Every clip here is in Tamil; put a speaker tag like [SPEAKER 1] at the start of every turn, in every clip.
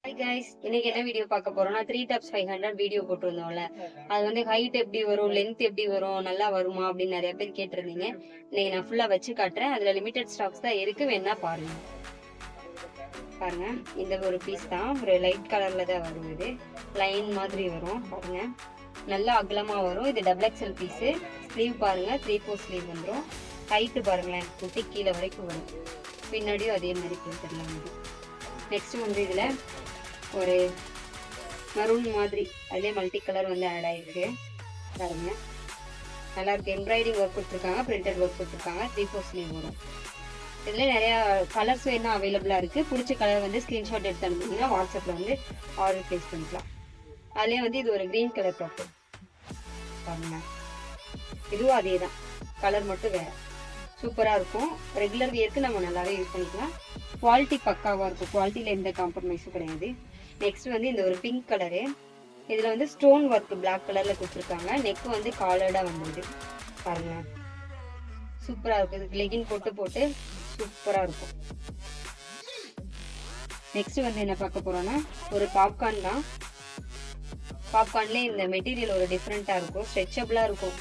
[SPEAKER 1] ஹாய் கைஸ், இன்னைக்கு என்ன வீடியோ பார்க்க போறோம்னா 3 டாப்ஸ் 500 வீடியோ போட்டிருந்தோம்ல. அது வந்து ஹைட் எப்படி வரும், லென்த் எப்படி வரும், நல்லா வருமா அப்படின்னு நிறைய பேர் கேட்டிருந்தீங்க. இன்னைக்கு நான் ஃபுல்லா வச்சு காட்டுறேன். அதுல லிமிடெட் ஸ்டாக்ஸ் தான் இருக்கு, வேணா பாருங்க. பாருங்க, இந்த ஒரு பீஸ் தான், ஒரு லைட் கலர்ல தான் வரும். இது லைன் மாதிரி வரும் பாருங்க, நல்லா அகலமா வரும். இது டபுள் எக்ஸ்எல் பீஸ். ஸ்லீவ் பாருங்க, 3/4 ஸ்லீவ் வந்துடும். ஹைட்டு பாருங்களேன், குட்டி கீழே வரைக்கும் வரும். பின்னாடியும் அதே மாதிரி கொடுத்துடலாம். நெக்ஸ்ட் வந்து இதுல ஒரு மரூன் மாதிரி அதே மல்டி கலர் வந்து ஆட் ஆயிருக்கு பாருங்க, நல்லா இருக்கு. எம்ப்ராய்டிங் ஒர்க் கொடுத்துருக்காங்க, பிரிண்டட் ஒர்க் கொடுத்துருக்காங்க. 3/4 ஸ்லீவ் வரும். இதுல நிறைய கலர்ஸ் வேணும் அவைலபிளா இருக்கு. பிடிச்ச கலர் வந்து ஸ்கிரீன்ஷாட் எடுத்து அனுப்புனீங்கன்னா வாட்ஸ்அப்ல வந்து ஆர்டர் பிளேஸ் பண்ணிக்கலாம். அதுலயே வந்து இது ஒரு கிரீன் கலர் டாப் பாருங்க, இதுவும் அதே தான், கலர் மட்டும் வேற. சூப்பரா இருக்கும். ரெகுலர் வியருக்கு நம்ம நல்லாவே யூஸ் பண்ணிக்கலாம். குவாலிட்டி பக்காவா இருக்கும், குவாலிட்டியில எந்த காம்ப்ரமைஸும் கிடையாது. நெக்ஸ்ட் வந்து இந்த ஒரு பிங்க் கலரு, இதுல வந்து ஸ்டோன் ஒர்க் பிளாக் கலர்ல கொடுத்துருக்காங்க. நெக் வந்து காலர்டா வந்தது பாருங்க, சூப்பரா இருக்கும். இதுக்கு லெகின் போட்டு சூப்பரா இருக்கும். நெக்ஸ்ட் வந்து என்ன பார்க்க போறோம்னா ஒரு பாப்கார்ன் தான். பாப்கார்ன்லேயே இந்த மெட்டீரியல் ஒரு டிஃப்ரெண்டா இருக்கும், ஸ்ட்ரெச்சபிளா இருக்கும்.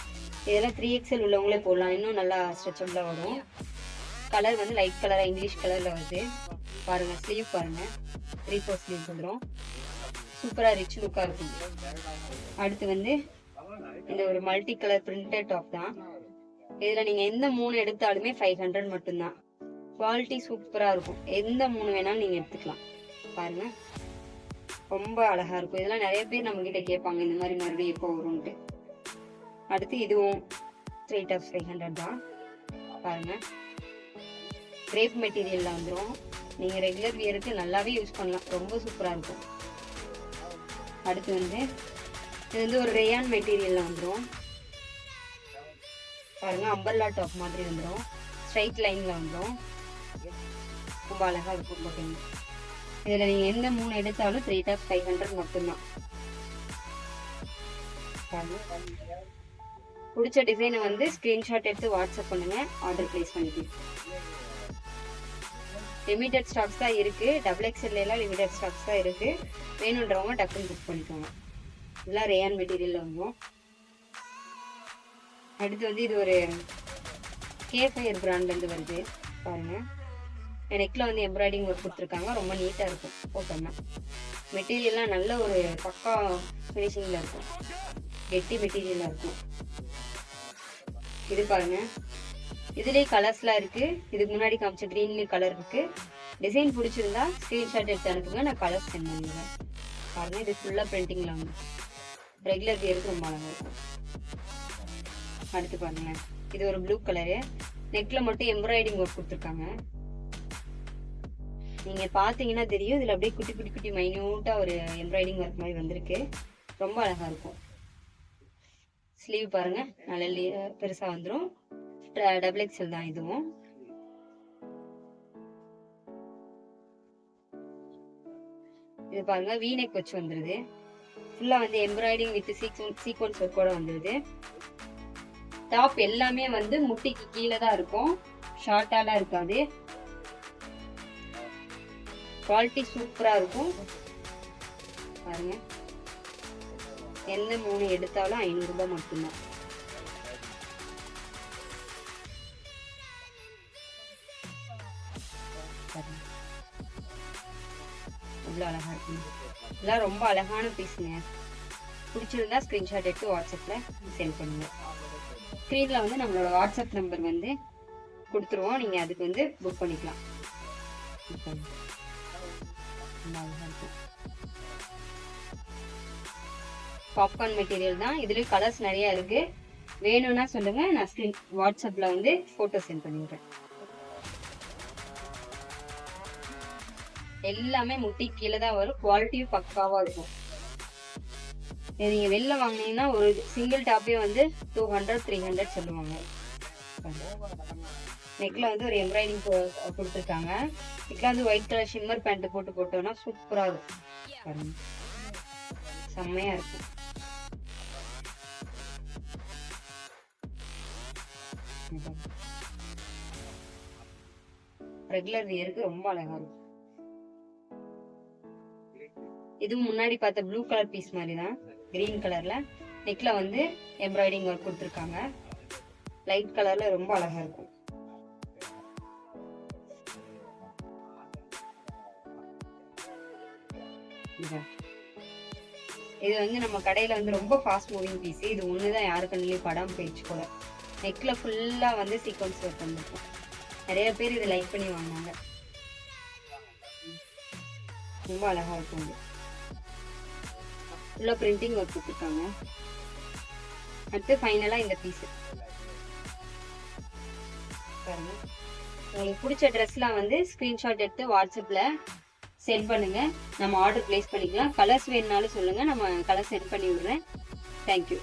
[SPEAKER 1] இதெல்லாம் 3XL உள்ளவங்களே போடலாம், இன்னும் நல்லா ஸ்ட்ரெச்சபிளா வரும். கலர் வந்து லைட் கலரா இங்கிலீஷ் கலர்ல வருது பாருங்க. ஸ்லீவ் பாருங்க, 3/4 ஸ்லீவ் வந்துடும். சூப்பரா ரிச் லுக்கா இருக்கும். அடுத்து வந்து இந்த ஒரு மல்டி கலர் பிரிண்டட் டாப் தான். இதுல நீங்க எந்த 3 எடுத்தாலுமே 500 மட்டும்தான். குவாலிட்டி சூப்பரா இருக்கும். எந்த 3 வேணாலும் நீங்க எடுத்துக்கலாம் பாருங்க, ரொம்ப அழகா இருக்கும். இதெல்லாம் நிறைய பேர் நம்ம கிட்ட கேட்பாங்க, இந்த மாதிரி மறுபடியும் எப்போ வரும்ட்டு. அடுத்து இதுவும் 3 டாப்ஸ் 500 தான் பாருங்க. கிரேப் மெட்டீரியல்ல வந்துடும். நீங்க ரெகுலர் வியருக்கு நல்லாவே யூஸ் பண்ணலாம், ரொம்ப சூப்பரா இருக்கும். அடுத்து வந்து இது வந்து ஒரு ரேயான் மெட்டீரியல்ல வந்துடும் பாருங்க. அம்பர்லா டாப் மாதிரி வந்துடும், ஸ்ட்ரைட் லைன்ல வந்துடும். ரொம்ப அழகா இருக்கும் போட்டீங்க. இதுல நீங்க எந்த 3 எடுத்தாலும் 3 டாப்ஸ் 500 மட்டும்தான். பிடிச்ச டிசைனை வந்து ஸ்கிரீன்ஷாட் எடுத்து வாட்ஸ்அப் பண்ணுங்க, ஆர்டர் பிளேஸ் பண்ணிக்கலாம். லிமிடெட் ஸ்டாக்ஸ் தான் இருக்கு, டபுள் எக்ஸ்எல் எல்லாம் லிமிடெட் ஸ்டாக்ஸ் தான் இருக்கு. வேணுன்றவங்க டக்குன்னு புக் பண்ணிக்கோங்க. இதெல்லாம் ரேயான் மெட்டீரியல்ல வந்துடும். அடுத்து வந்து இது ஒரு கேஃபயர் பிராண்ட்ல இருந்து வருது பாருங்க. நெக்ல வந்து எம்ப்ராய்டிங் ஒர்க் கொடுத்துருக்காங்க, ரொம்ப நீட்டா இருக்கும் போட்டோம்னா. மெட்டீரியல்லாம் நல்ல ஒரு பக்கா ஃபினிஷிங்ல இருக்கும், கெட்டி மெட்டீரியலா இருக்கும். இது பாருங்க, இதுலயே கலர்ஸ்லாம் இருக்கு. இதுக்கு முன்னாடி காமிச்ச கிரீன்லயும் கலர் இருக்கு. டிசைன் பிடிச்சிருந்தா ஸ்கிரீன்ஷாட் எடுத்து அனுப்புங்க, நான் கலர்ஸ் சென்ட் பண்ணிடுவேன் பாருங்க. இது ஃபுல்லா பிரிண்டிங்ல வந்து ரெகுலர் வியருக்கு ரொம்ப அழகா இருக்கும். அடுத்து பாருங்க, இது ஒரு ப்ளூ கலரு. நெக்ல மட்டும் எம்ப்ராய்டிங் ஒர்க் கொடுத்துருக்காங்க. நீங்க பாத்தீங்கன்னா தெரியும், இதுல அப்படியே குட்டி குட்டி குட்டி மைன்யூட்டா ஒரு எம்ப்ராய்டிங் ஒர்க் மாதிரி வந்திருக்கு, ரொம்ப அழகா இருக்கும். ஸ்லீவ் பாருங்க, நல்ல பெருசா வந்துடும். டபுள் எக்ஸ்எல் தான் இதுவும். இது பாருங்க, வீநெக் வச்சு வந்துருது. ஃபுல்லா வந்து எம்ப்ராய்டிங் வித் சீக்வன்ஸ் ஒர்க்கோட வந்துருது. டாப் எல்லாமே வந்து முட்டிக்கு கீழே தான் இருக்கும், ஷார்ட்டாலாம் இருக்காது. குவாலிட்டி சூப்பரா இருக்கும் பாருங்க. எந்த 3 எடுத்தாலும் 500 ரூபாய் மட்டும்தான். இவ்வளவு அழகா இருக்கு. இதெல்லாம் ரொம்ப அழகான பீஸுங்க. பிடிச்சிருந்தா ஸ்கிரீன்ஷாட் எடுத்து வாட்ஸ்அப்ல சென்ட் பண்ணுங்க. ஸ்க்ரீன்ல வந்து நம்மளோட வாட்ஸ்அப் நம்பர் வந்து கொடுத்துருவோம், நீங்க அதுக்கு வந்து புக் பண்ணிக்கலாம். பாப்கார்ன் மெட்டீரியல் தான். இதுலயும் கலர்ஸ் நிறைய இருக்கு, வேணும்னா சொல்லுங்க, நான் வாட்ஸ்அப்ல வந்து போட்டோ சென்ட் பண்ணிடுறேன். எல்லாமே முட்டி கீழே தான் வரும், குவாலிட்டியும் பக்காவா இருக்கும். நீங்க வெளில வாங்கினீங்கன்னா ஒரு சிங்கிள் டாப்பே வந்து 200 300 சொல்லுவாங்க. நெக்ல வந்து ஒரு எம்ப்ராய்டிங் கொடுத்துருக்காங்க. நெக்ல வந்து ஒயிட் கலர் ஷிம்மர் பேண்ட் போட்டோம்னா சூப்பரா இருக்கும், செம்மையா இருக்கும். ரெகுலர் வியருக்கு ரொம்ப அழகா இருக்கும். இதுவும் முன்னாடி பார்த்த ப்ளூ கலர் பீஸ் மாதிரி தான், கிரீன் கலர்ல. நெக்ல வந்து எம்ப்ராய்டிங் ஒர்க் கொடுத்துருக்காங்க. லைட் கலர்ல ரொம்ப அழகா இருக்கும். இது வந்து நம்ம கடையில வந்து ரொம்ப ஃபாஸ்ட் மூவிங் பீஸ். இது ஒண்ணுதான் யாரு கண்ணுலயும் படாம போயிடுச்சு போல. நெக்ல ஃபுல்லா வந்து சீக்வன்ஸ் ஒர்க் பண்ணிருக்கும். நிறைய பேர் இதை லைக் பண்ணி வாங்கினாங்க. ரொம்ப அழகா இருக்கும். ஃபுல்லா பிரிண்டிங் ஒர்க் கொடுத்துருக்காங்க. அடுத்து ஃபைனலா இந்த பீஸ் பாருங்க. உங்களுக்கு பிடிச்ச ட்ரெஸ்லாம் வந்து ஸ்கிரீன்ஷாட் எடுத்து வாட்ஸ்அப்ல சென்ட் பண்ணுங்க. நம்ம ஆர்டர் பிளேஸ் பண்ணிக்கலாம். கலர்ஸ் வேணும்னாலும் சொல்லுங்க, நம்ம கலர் சென்ட் பண்ணி விடுறேன். தேங்க்யூ.